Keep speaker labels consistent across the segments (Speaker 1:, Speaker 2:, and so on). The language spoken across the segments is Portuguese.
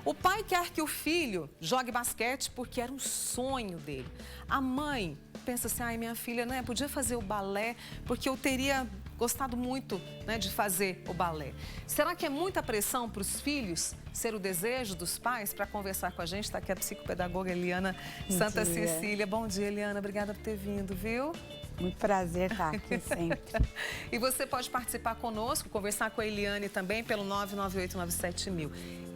Speaker 1: O pai quer que o filho jogue basquete porque era um sonho dele. A mãe pensa assim, ai, minha filha, né, podia fazer o balé porque eu teria gostado muito, né, de fazer o balé. Será que é muita pressão para os filhos ser o desejo dos pais? Para conversar com a gente, está aqui a psicopedagoga Eliana Santa Cecília. Bom dia, Eliana. Obrigada por ter vindo, viu?
Speaker 2: Muito prazer estar aqui sempre.
Speaker 1: E você pode participar conosco, conversar com a Eliane também pelo 99897.000.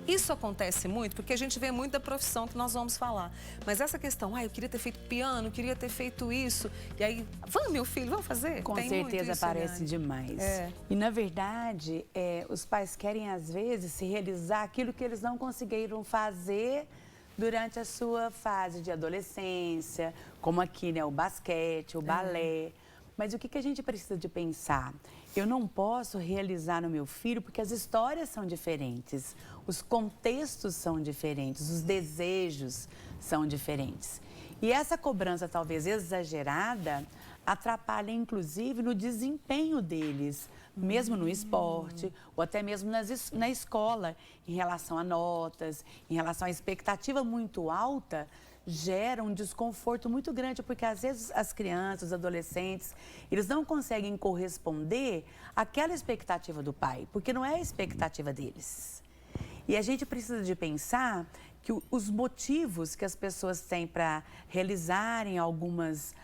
Speaker 1: Isso acontece muito porque a gente vê muito da profissão que nós vamos falar. Mas essa questão, eu queria ter feito piano, eu queria ter feito isso. E aí, vamos, meu filho, vamos fazer?
Speaker 2: Com
Speaker 1: Tem
Speaker 2: certeza
Speaker 1: isso,
Speaker 2: aparece
Speaker 1: Eliane?
Speaker 2: demais.
Speaker 1: É.
Speaker 2: E, na verdade, os pais querem, às vezes, se realizar aquilo que eles não conseguiram fazer durante a sua fase de adolescência, como aqui, né, o basquete, o balé. Mas o que a gente precisa de pensar? Eu não posso realizar no meu filho porque as histórias são diferentes, os contextos são diferentes, os desejos são diferentes. E essa cobrança, talvez exagerada, atrapalha, inclusive, no desempenho deles, mesmo no esporte ou até mesmo na escola, em relação a notas, em relação à expectativa muito alta, gera um desconforto muito grande, porque às vezes as crianças, os adolescentes, eles não conseguem corresponder àquela expectativa do pai, porque não é a expectativa deles. E a gente precisa de pensar que os motivos que as pessoas têm para realizarem algumas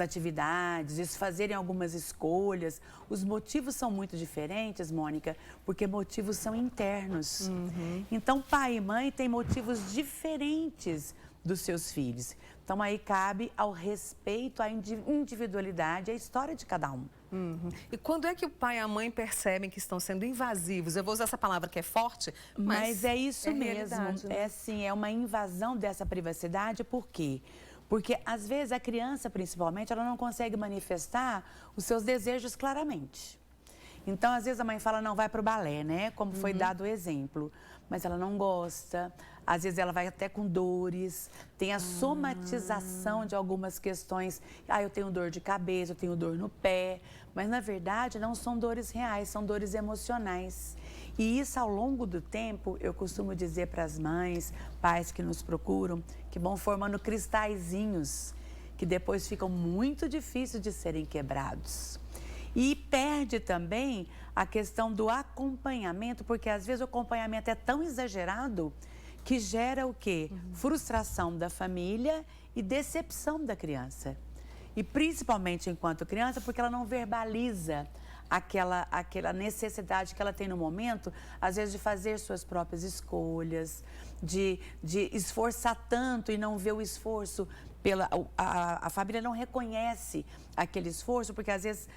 Speaker 2: atividades, fazerem algumas escolhas, os motivos são muito diferentes, Mônica, porque motivos são internos. Então, pai e mãe têm motivos diferentes dos seus filhos. Então, aí cabe ao respeito, à individualidade, à história de cada um.
Speaker 1: E quando é que o pai e a mãe percebem que estão sendo invasivos? Eu vou usar essa palavra que é forte, mas
Speaker 2: é isso mesmo.
Speaker 1: Né?
Speaker 2: É uma invasão dessa privacidade. Por quê? Porque, às vezes, a criança, principalmente, ela não consegue manifestar os seus desejos claramente. Então, às vezes, a mãe fala, não, vai para o balé, né? Como foi dado o exemplo. Mas ela não gosta, às vezes ela vai até com dores, tem a somatização de algumas questões. Eu tenho dor de cabeça, eu tenho dor no pé. Mas, na verdade, não são dores reais, são dores emocionais. E isso, ao longo do tempo, eu costumo dizer para as mães, pais que nos procuram, que vão formando cristalzinhos, que depois ficam muito difíceis de serem quebrados. E perde também a questão do acompanhamento, porque às vezes o acompanhamento é tão exagerado que gera o quê? Frustração da família e decepção da criança. E principalmente enquanto criança, porque ela não verbaliza aquela necessidade que ela tem no momento, às vezes de fazer suas próprias escolhas, de esforçar tanto e não ver o esforço, a família não reconhece aquele esforço, porque às vezes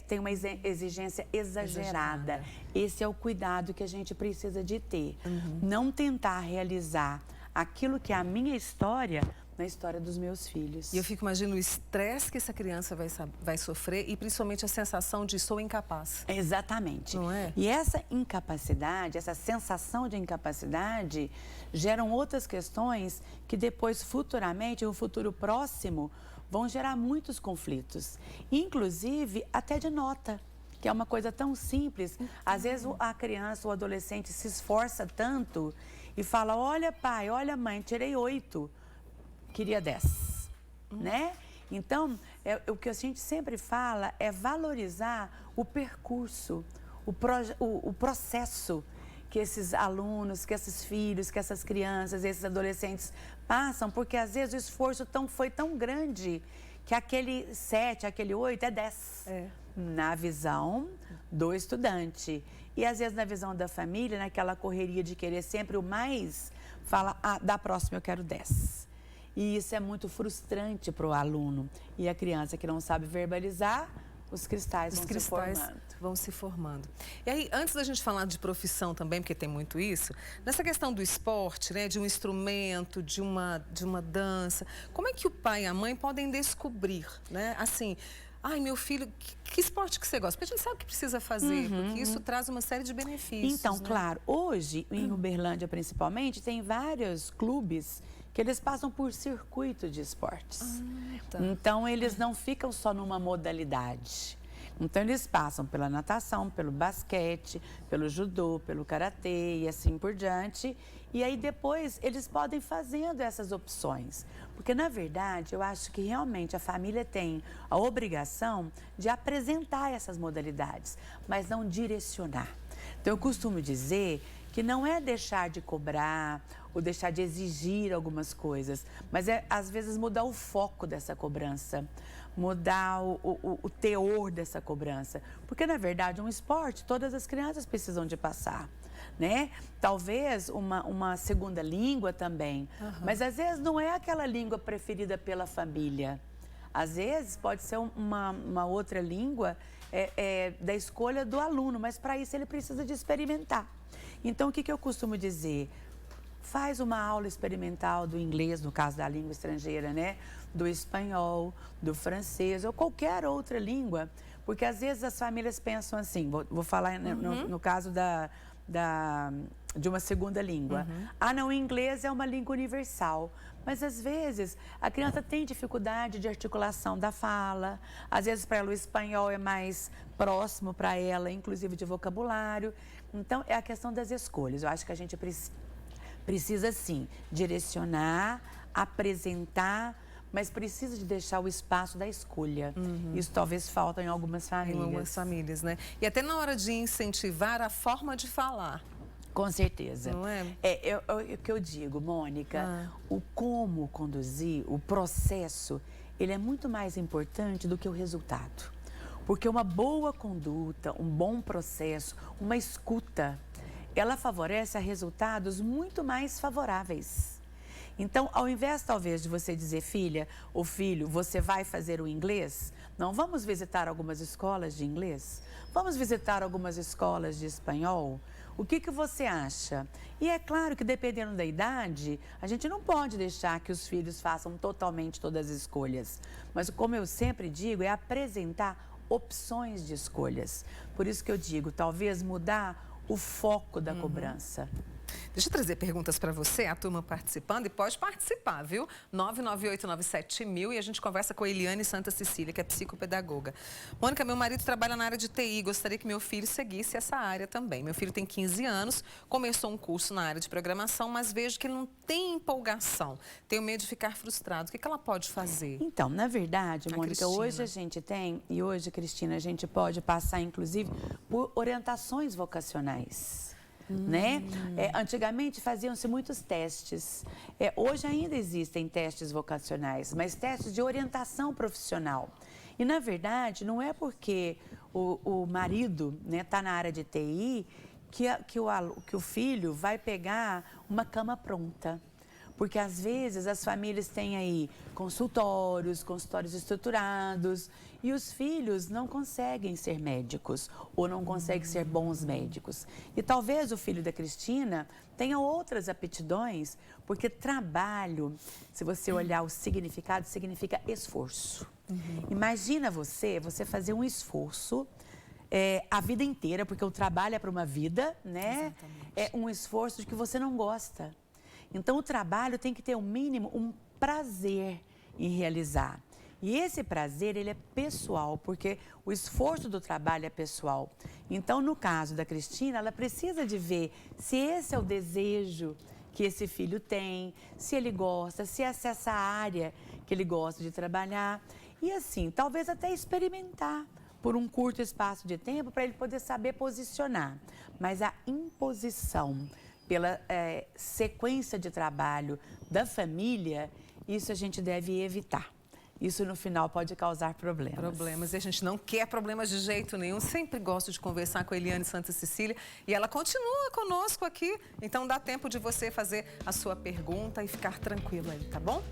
Speaker 2: tem uma exigência exagerada. Esse é o cuidado que a gente precisa de ter. Não tentar realizar aquilo que é a minha história na história dos meus filhos.
Speaker 1: E eu fico imaginando o estresse que essa criança vai sofrer e principalmente a sensação de sou incapaz.
Speaker 2: Exatamente.
Speaker 1: Não é?
Speaker 2: E essa incapacidade, essa sensação de incapacidade, geram outras questões que depois, futuramente, no futuro próximo, vão gerar muitos conflitos. Inclusive, até de nota, que é uma coisa tão simples. Às vezes a criança, o adolescente se esforça tanto e fala, olha pai, olha mãe, tirei 8. Queria 10, né? Então, o que a gente sempre fala é valorizar o percurso, o processo que esses alunos, que esses filhos, que essas crianças, esses adolescentes passam, porque às vezes o esforço foi tão grande que aquele 7, aquele 8 é 10. Na visão do estudante. E às vezes na visão da família, naquela correria de querer sempre o mais, fala, da próxima eu quero 10. E isso é muito frustrante para o aluno. E a criança que não sabe verbalizar, os cristais
Speaker 1: vão se formando. E aí, antes da gente falar de profissão também, porque tem muito isso, nessa questão do esporte, né, de um instrumento, de uma dança, como é que o pai e a mãe podem descobrir, né, assim, ai, meu filho, que esporte que você gosta? Porque a gente sabe o que precisa fazer, porque isso traz uma série de benefícios.
Speaker 2: Então,
Speaker 1: né?
Speaker 2: claro, hoje, em Uberlândia principalmente, tem vários clubes que eles passam por circuito de esportes. Então, eles não ficam só numa modalidade. Então, eles passam pela natação, pelo basquete, pelo judô, pelo karatê e assim por diante. E aí, depois, eles podem fazendo essas opções. Porque, na verdade, eu acho que realmente a família tem a obrigação de apresentar essas modalidades, mas não direcionar. Então, eu costumo dizer que não é deixar de cobrar ou deixar de exigir algumas coisas, mas é, às vezes, mudar o foco dessa cobrança, mudar o teor dessa cobrança. Porque, na verdade, um esporte, todas as crianças precisam de passar, né? Talvez uma segunda língua também, mas às vezes não é aquela língua preferida pela família. Às vezes pode ser uma outra língua da escolha do aluno, mas para isso ele precisa de experimentar. Então, o que eu costumo dizer? Faz uma aula experimental do inglês, no caso da língua estrangeira, né? Do espanhol, do francês ou qualquer outra língua. Porque às vezes as famílias pensam assim, vou falar no caso de uma segunda língua. Ah, não, o inglês é uma língua universal. Mas às vezes a criança tem dificuldade de articulação da fala, às vezes para ela o espanhol é mais próximo para ela, inclusive de vocabulário. Então é a questão das escolhas. Eu acho que a gente precisa sim direcionar, apresentar, mas precisa de deixar o espaço da escolha. Isso talvez falta em algumas famílias.
Speaker 1: Em algumas famílias, né? E até na hora de incentivar a forma de falar.
Speaker 2: Com certeza.
Speaker 1: Não é?
Speaker 2: É o que eu digo, Mônica, o como conduzir, o processo, ele é muito mais importante do que o resultado. Porque uma boa conduta, um bom processo, uma escuta, ela favorece a resultados muito mais favoráveis. Então, ao invés, talvez, de você dizer, filha ou filho, você vai fazer o inglês? Não, vamos visitar algumas escolas de inglês? Vamos visitar algumas escolas de espanhol? O que você acha? E é claro que, dependendo da idade, a gente não pode deixar que os filhos façam totalmente todas as escolhas. Mas, como eu sempre digo, é apresentar opções de escolhas. Por isso que eu digo, talvez mudar o foco da cobrança.
Speaker 1: Deixa eu trazer perguntas para você, a turma participando, e pode participar, viu? 99897.000 e a gente conversa com a Eliane Santa Cecília, que é psicopedagoga. Mônica, meu marido trabalha na área de TI, gostaria que meu filho seguisse essa área também. Meu filho tem 15 anos, começou um curso na área de programação, mas vejo que ele não tem empolgação. Tenho medo de ficar frustrado. O que ela pode fazer?
Speaker 2: Então, na verdade, Mônica, hoje a gente tem, e hoje, Cristina, a gente pode passar, inclusive, por orientações vocacionais. Né? Antigamente faziam-se muitos testes. Hoje ainda existem testes vocacionais, mas testes de orientação profissional. E, na verdade, não é porque o marido está na área de TI que o filho vai pegar uma cama pronta. Porque, às vezes, as famílias têm aí consultórios estruturados e os filhos não conseguem ser médicos ou não conseguem ser bons médicos. E talvez o filho da Cristina tenha outras aptidões, porque trabalho, se você olhar o significado, significa esforço. Imagina você fazer um esforço a vida inteira, porque o trabalho é para uma vida, né?
Speaker 1: Exatamente.
Speaker 2: É um esforço de que você não gosta. Então, o trabalho tem que ter, o mínimo, um prazer em realizar. E esse prazer, ele é pessoal, porque o esforço do trabalho é pessoal. Então, no caso da Cristina, ela precisa de ver se esse é o desejo que esse filho tem, se ele gosta, se essa é essa área que ele gosta de trabalhar. E assim, talvez até experimentar por um curto espaço de tempo para ele poder saber posicionar. Mas a imposição pela sequência de trabalho da família, isso a gente deve evitar. Isso, no final, pode causar problemas.
Speaker 1: E a gente não quer problemas de jeito nenhum. Sempre gosto de conversar com a Eliane Santa Cecília e ela continua conosco aqui. Então, dá tempo de você fazer a sua pergunta e ficar tranquilo aí, tá bom?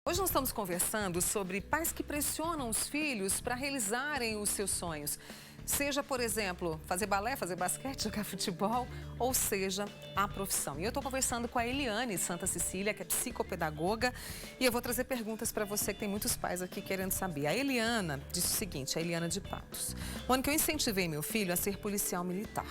Speaker 1: Hoje nós estamos conversando sobre pais que pressionam os filhos para realizarem os seus sonhos. Seja, por exemplo, fazer balé, fazer basquete, jogar futebol, ou seja, a profissão. E eu estou conversando com a Eliane Santa Cecília, que é psicopedagoga, e eu vou trazer perguntas para você, que tem muitos pais aqui querendo saber. A Eliana disse o seguinte, a Eliana de Patos. Mônica, eu incentivei meu filho a ser policial militar.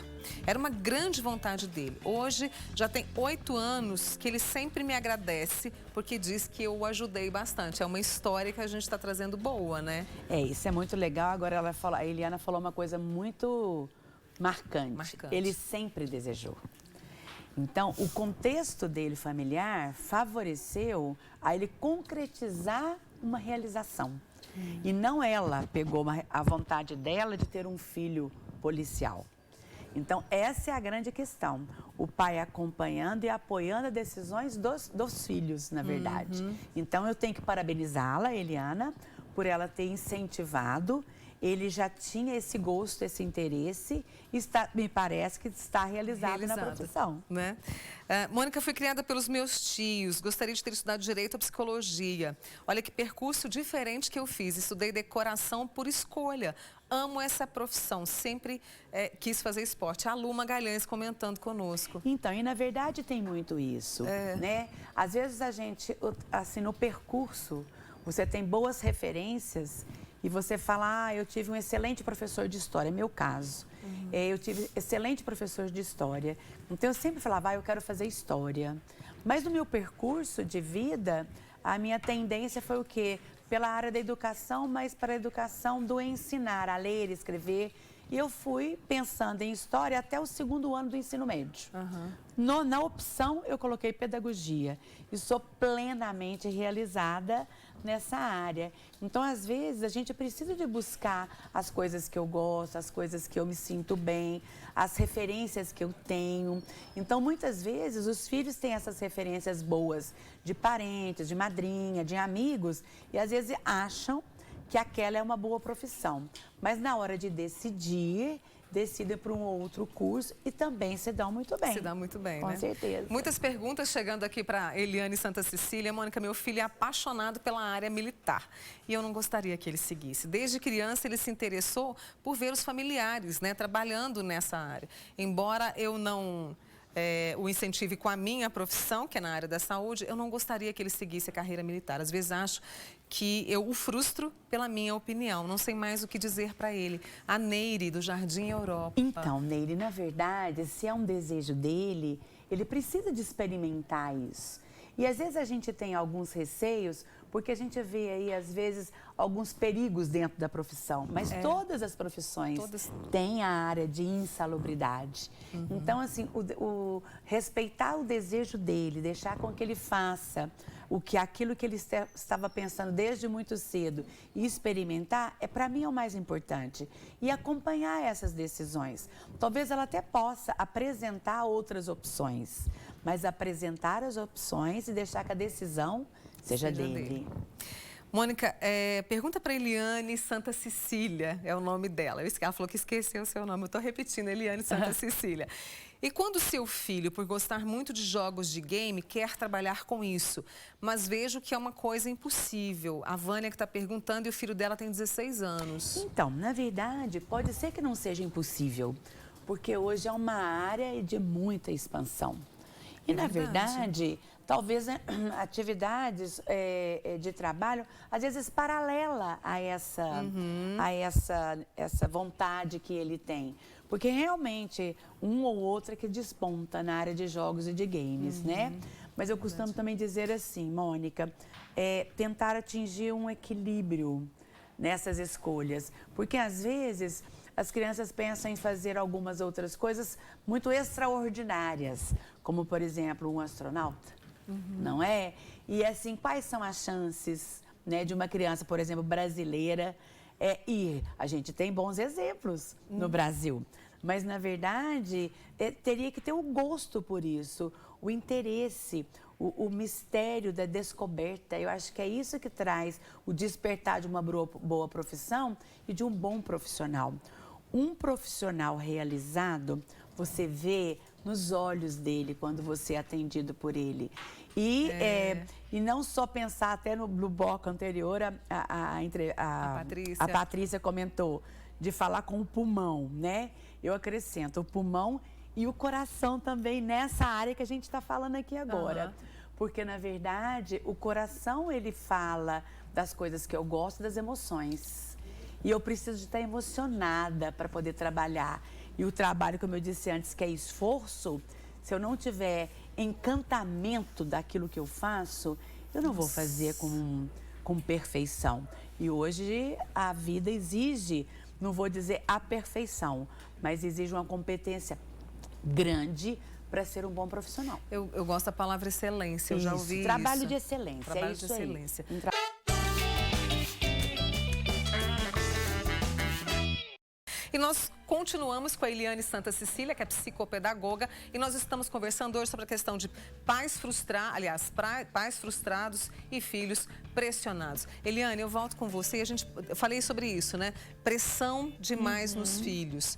Speaker 1: Era uma grande vontade dele. Hoje, já tem 8 anos que ele sempre me agradece porque diz que eu o ajudei bastante. É uma história que a gente está trazendo boa, né?
Speaker 2: Isso é muito legal. Agora a Eliana falou uma coisa muito marcante. Ele sempre desejou. Então, o contexto dele familiar favoreceu a ele concretizar uma realização. E não ela pegou a vontade dela de ter um filho policial. Então, essa é a grande questão. O pai acompanhando e apoiando as decisões dos filhos, na verdade. Então, eu tenho que parabenizá-la, Eliana, por ela ter incentivado. Ele já tinha esse gosto, esse interesse, me parece que está realizado na profissão.
Speaker 1: Né? Mônica, fui criada pelos meus tios, gostaria de ter estudado Direito ou Psicologia. Olha que percurso diferente que eu fiz, estudei decoração por escolha. Amo essa profissão, sempre quis fazer esporte. A Lu Magalhães comentando conosco.
Speaker 2: Então, e na verdade tem muito isso, né? Às vezes a gente, assim, no percurso, você tem boas referências e você fala, eu tive um excelente professor de história, é meu caso. Eu tive excelente professor de história. Então, eu sempre falava, eu quero fazer história. Mas no meu percurso de vida, a minha tendência foi o quê? Pela área da educação, mas para a educação do ensinar a ler, escrever. E eu fui pensando em história até o 2º ano do ensino médio. Na opção, eu coloquei pedagogia. E sou plenamente realizada nessa área. Então, às vezes, a gente precisa de buscar as coisas que eu gosto, as coisas que eu me sinto bem, as referências que eu tenho. Então, muitas vezes, os filhos têm essas referências boas de parentes, de madrinha, de amigos, e às vezes acham que aquela é uma boa profissão. Mas na hora de decidir, decidem para um outro curso e também se dão muito bem.
Speaker 1: Se dá muito bem,
Speaker 2: né?
Speaker 1: Com
Speaker 2: certeza.
Speaker 1: Muitas perguntas chegando aqui para Eliane Santa Cecília. Mônica, meu filho é apaixonado pela área militar e eu não gostaria que ele seguisse. Desde criança ele se interessou por ver os familiares, né, trabalhando nessa área. Embora eu não o incentive com a minha profissão, que é na área da saúde, eu não gostaria que ele seguisse a carreira militar. Às vezes acho que eu o frustro pela minha opinião. Não sei mais o que dizer para ele. A Neire, do Jardim Europa.
Speaker 2: Então, Neire, na verdade, se é um desejo dele, ele precisa de experimentar isso. E às vezes a gente tem alguns receios, porque a gente vê aí, às vezes, alguns perigos dentro da profissão. Mas todas as profissões têm a área de insalubridade. Então, assim, respeitar o desejo dele, deixar com que ele faça aquilo que ele estava pensando desde muito cedo e experimentar, para mim, é o mais importante. E acompanhar essas decisões. Talvez ela até possa apresentar outras opções, mas apresentar as opções e deixar que a decisão seja dele.
Speaker 1: Mônica, pergunta para Eliane Santa Cecília, é o nome dela. Ela falou que esqueceu o seu nome, eu estou repetindo, Eliane Santa Cecília. E quando seu filho, por gostar muito de jogos de game, quer trabalhar com isso, mas vejo que é uma coisa impossível. A Vânia que está perguntando e o filho dela tem 16 anos.
Speaker 2: Então, na verdade, pode ser que não seja impossível, porque hoje é uma área de muita expansão. E, na verdade, talvez atividades de trabalho, às vezes, paralela a essa vontade que ele tem. Porque, realmente, um ou outro é que desponta na área de jogos e de games, né? Mas eu costumo também dizer assim, Mônica, tentar atingir um equilíbrio nessas escolhas. Porque, às vezes, as crianças pensam em fazer algumas outras coisas muito extraordinárias, como, por exemplo, um astronauta, não é? E, assim, quais são as chances, né, de uma criança, por exemplo, brasileira, ir? A gente tem bons exemplos no Brasil, mas, na verdade, teria que ter o gosto por isso, o interesse, o mistério da descoberta. Eu acho que é isso que traz o despertar de uma boa profissão e de um bom profissional. Um profissional realizado, você vê nos olhos dele quando você é atendido por ele. E não só pensar, até no bloco anterior, a Patrícia comentou, de falar com o pulmão, né? Eu acrescento o pulmão e o coração também nessa área que a gente está falando aqui agora. Porque, na verdade, o coração, ele fala das coisas que eu gosto, das emoções. E eu preciso de estar emocionada para poder trabalhar. E o trabalho, como eu disse antes, que é esforço, se eu não tiver encantamento daquilo que eu faço, eu não vou fazer com perfeição. E hoje a vida exige, não vou dizer a perfeição, mas exige uma competência grande para ser um bom profissional.
Speaker 1: Eu gosto da palavra excelência, eu já ouvi
Speaker 2: trabalho
Speaker 1: isso.
Speaker 2: De excelência,
Speaker 1: Trabalho
Speaker 2: é isso
Speaker 1: de excelência.
Speaker 2: Aí.
Speaker 1: E nós continuamos com a Eliane Santa Cecília, que é psicopedagoga, e nós estamos conversando hoje sobre a questão de pais frustrados e filhos pressionados. Eliane, eu volto com você, eu falei sobre isso, né? Pressão demais nos filhos.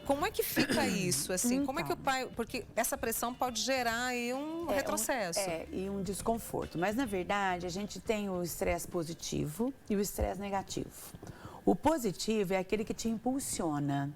Speaker 1: Como é que fica isso, assim?
Speaker 2: Então,
Speaker 1: como é que o pai... Porque essa pressão pode gerar aí um retrocesso.
Speaker 2: E um desconforto. Mas, na verdade, a gente tem o estresse positivo e o estresse negativo. O positivo é aquele que te impulsiona.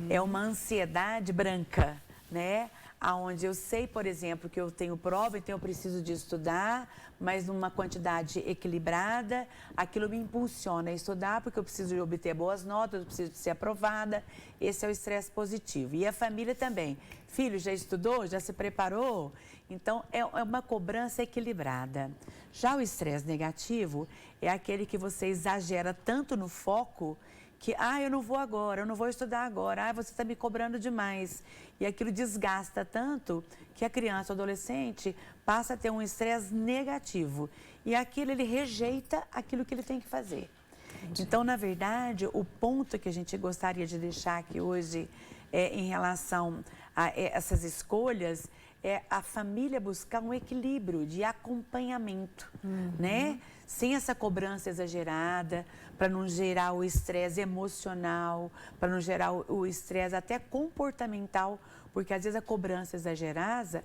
Speaker 2: É uma ansiedade branca, né? Onde eu sei, por exemplo, que eu tenho prova, então eu preciso de estudar, mas numa quantidade equilibrada, aquilo me impulsiona a estudar, porque eu preciso de obter boas notas, eu preciso de ser aprovada. Esse é o estresse positivo. E a família também. Filho, já estudou? Já se preparou? Então, é uma cobrança equilibrada. Já o estresse negativo é aquele que você exagera tanto no foco que, eu não vou agora, eu não vou estudar agora, você está me cobrando demais. E aquilo desgasta tanto que a criança ou adolescente passa a ter um estresse negativo. E aquilo, ele rejeita aquilo que ele tem que fazer. Então, na verdade, o ponto que a gente gostaria de deixar aqui hoje em relação a essas escolhas é a família buscar um equilíbrio de acompanhamento, né? Sem essa cobrança exagerada, para não gerar o estresse emocional, para não gerar o estresse até comportamental, porque às vezes a cobrança exagerada,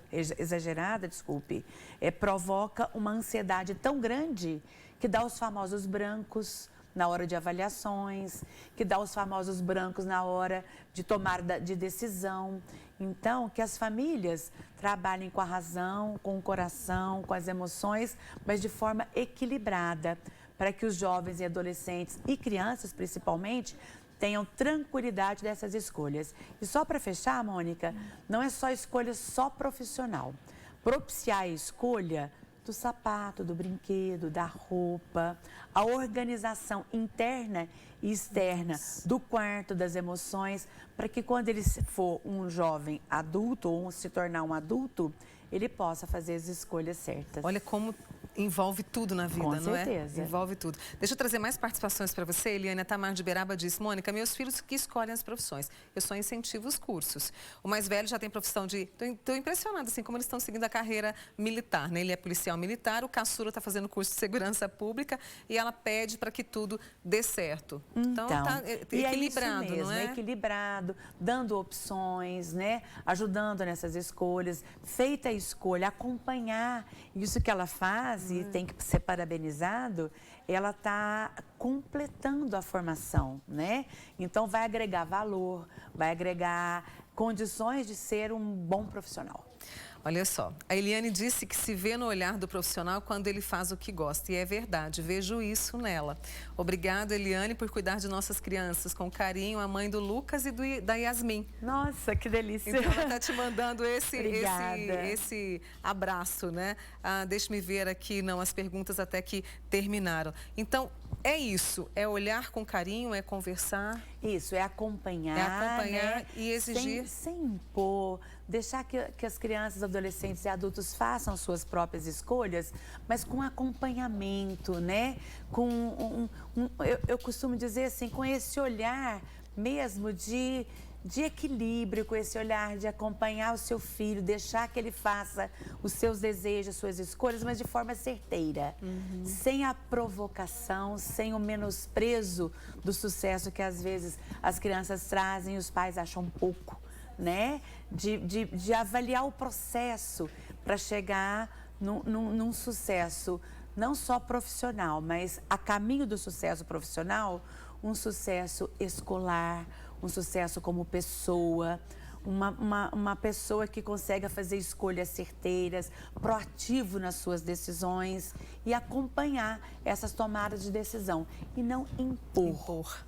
Speaker 2: provoca uma ansiedade tão grande que dá os famosos brancos na hora de avaliações, que dá os famosos brancos na hora de tomar de decisão. Então, que as famílias trabalhem com a razão, com o coração, com as emoções, mas de forma equilibrada, para que os jovens e adolescentes e crianças, principalmente, tenham tranquilidade dessas escolhas. E só para fechar, Mônica, não é só escolha só profissional. Propiciar a escolha do sapato, do brinquedo, da roupa, a organização interna e externa do quarto, das emoções, para que quando ele for um jovem adulto ou se tornar um adulto, ele possa fazer as escolhas certas.
Speaker 1: Olha como envolve tudo na vida,
Speaker 2: Com
Speaker 1: não é?
Speaker 2: certeza.
Speaker 1: Envolve tudo. Deixa eu trazer mais participações para você. Eliane Tamar de Beraba disse: Mônica, meus filhos que escolhem as profissões. Eu só incentivo os cursos. O mais velho já tem profissão de... Estou impressionada, assim, como eles estão seguindo a carreira militar, né? Ele é policial militar, o caçula está fazendo curso de segurança pública e ela pede para que tudo dê certo. Então tá equilibrado,
Speaker 2: é isso mesmo,
Speaker 1: não é?
Speaker 2: Equilibrado, dando opções, né? Ajudando nessas escolhas. Feita a escolha, acompanhar isso que ela faz e tem que ser parabenizado, ela está completando a formação, né? Então, vai agregar valor, vai agregar condições de ser um bom profissional.
Speaker 1: Olha só, a Eliane disse que se vê no olhar do profissional quando ele faz o que gosta. E é verdade, vejo isso nela. Obrigada, Eliane, por cuidar de nossas crianças com carinho, a mãe do Lucas e da Yasmin.
Speaker 2: Nossa, que delícia.
Speaker 1: Então, ela está te mandando esse abraço, né? Deixa-me ver aqui, as perguntas até que terminaram. Então, é isso, é olhar com carinho, é conversar.
Speaker 2: Isso, é acompanhar,
Speaker 1: né? E exigir.
Speaker 2: Sem impor, deixar que as crianças, adolescentes e adultos façam suas próprias escolhas, mas com acompanhamento, né? Eu costumo dizer assim, com esse olhar mesmo de equilíbrio, com esse olhar de acompanhar o seu filho, deixar que ele faça os seus desejos, suas escolhas, mas de forma certeira, sem a provocação, sem o menosprezo do sucesso que às vezes as crianças trazem e os pais acham pouco, né? De avaliar o processo para chegar num sucesso não só profissional, mas a caminho do sucesso profissional, um sucesso escolar, um sucesso como pessoa, uma pessoa que consiga fazer escolhas certeiras, proativo nas suas decisões e acompanhar essas tomadas de decisão e não impor.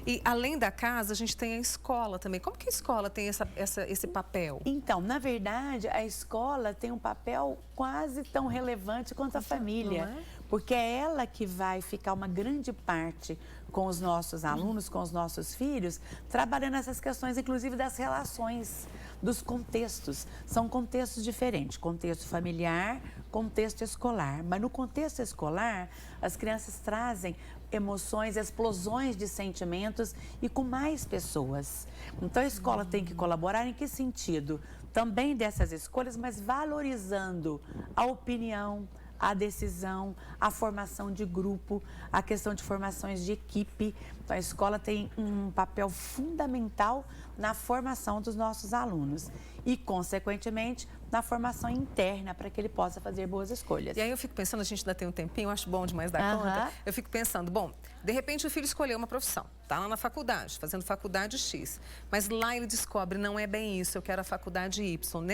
Speaker 1: E além da casa, a gente tem a escola também. Como que a escola tem esse papel?
Speaker 2: Então, na verdade, a escola tem um papel quase tão relevante quanto a família, porque é ela que vai ficar uma grande parte com os nossos alunos, com os nossos filhos, trabalhando essas questões, inclusive das relações, dos contextos. São contextos diferentes, contexto familiar, contexto escolar. Mas no contexto escolar, as crianças trazem emoções, explosões de sentimentos e com mais pessoas. Então a escola tem que colaborar em que sentido? Também dessas escolhas, mas valorizando a opinião, a decisão, a formação de grupo, a questão de formações de equipe. Então, a escola tem um papel fundamental na formação dos nossos alunos e, consequentemente, na formação interna para que ele possa fazer boas escolhas.
Speaker 1: E aí eu fico pensando, a gente ainda tem um tempinho, eu acho bom demais dar conta. Eu fico pensando, bom, de repente o filho escolheu uma profissão, tá lá na faculdade, fazendo faculdade X, mas lá ele descobre, não é bem isso, eu quero a faculdade Y.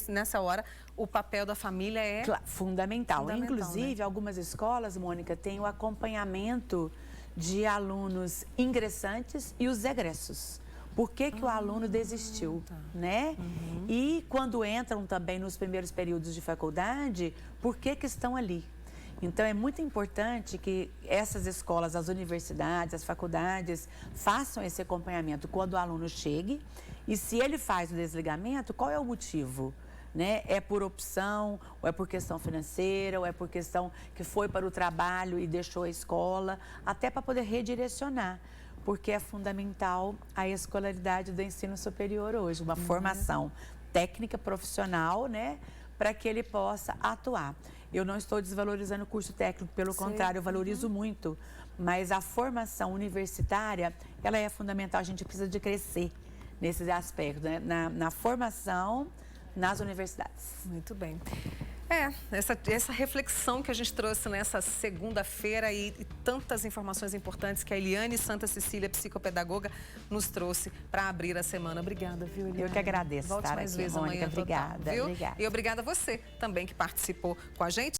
Speaker 1: Nessa hora, o papel da família é
Speaker 2: fundamental. Inclusive, né? Algumas escolas, Mônica, têm o acompanhamento de alunos ingressantes e os egressos. Por que o aluno desistiu, né? E quando entram também nos primeiros períodos de faculdade, por que estão ali? Então, é muito importante que essas escolas, as universidades, as faculdades, façam esse acompanhamento quando o aluno chegue. E se ele faz o desligamento, qual é o motivo? Né? É por opção, ou é por questão financeira, ou é por questão que foi para o trabalho e deixou a escola, até para poder redirecionar. Porque é fundamental a escolaridade do ensino superior hoje, uma formação técnica, profissional, né, para que ele possa atuar. Eu não estou desvalorizando o curso técnico, pelo contrário, eu valorizo muito, mas a formação universitária, ela é fundamental, a gente precisa de crescer nesses aspectos, né, na formação nas universidades.
Speaker 1: Muito bem. Essa reflexão que a gente trouxe nessa segunda-feira e tantas informações importantes que a Eliane Santa Cecília, psicopedagoga, nos trouxe para abrir a semana. Obrigada, viu, Eliane?
Speaker 2: Eu que agradeço.
Speaker 1: Volte mais vezes amanhã.
Speaker 2: Obrigada,
Speaker 1: viu?
Speaker 2: obrigada.
Speaker 1: E obrigada a você também que participou com a gente.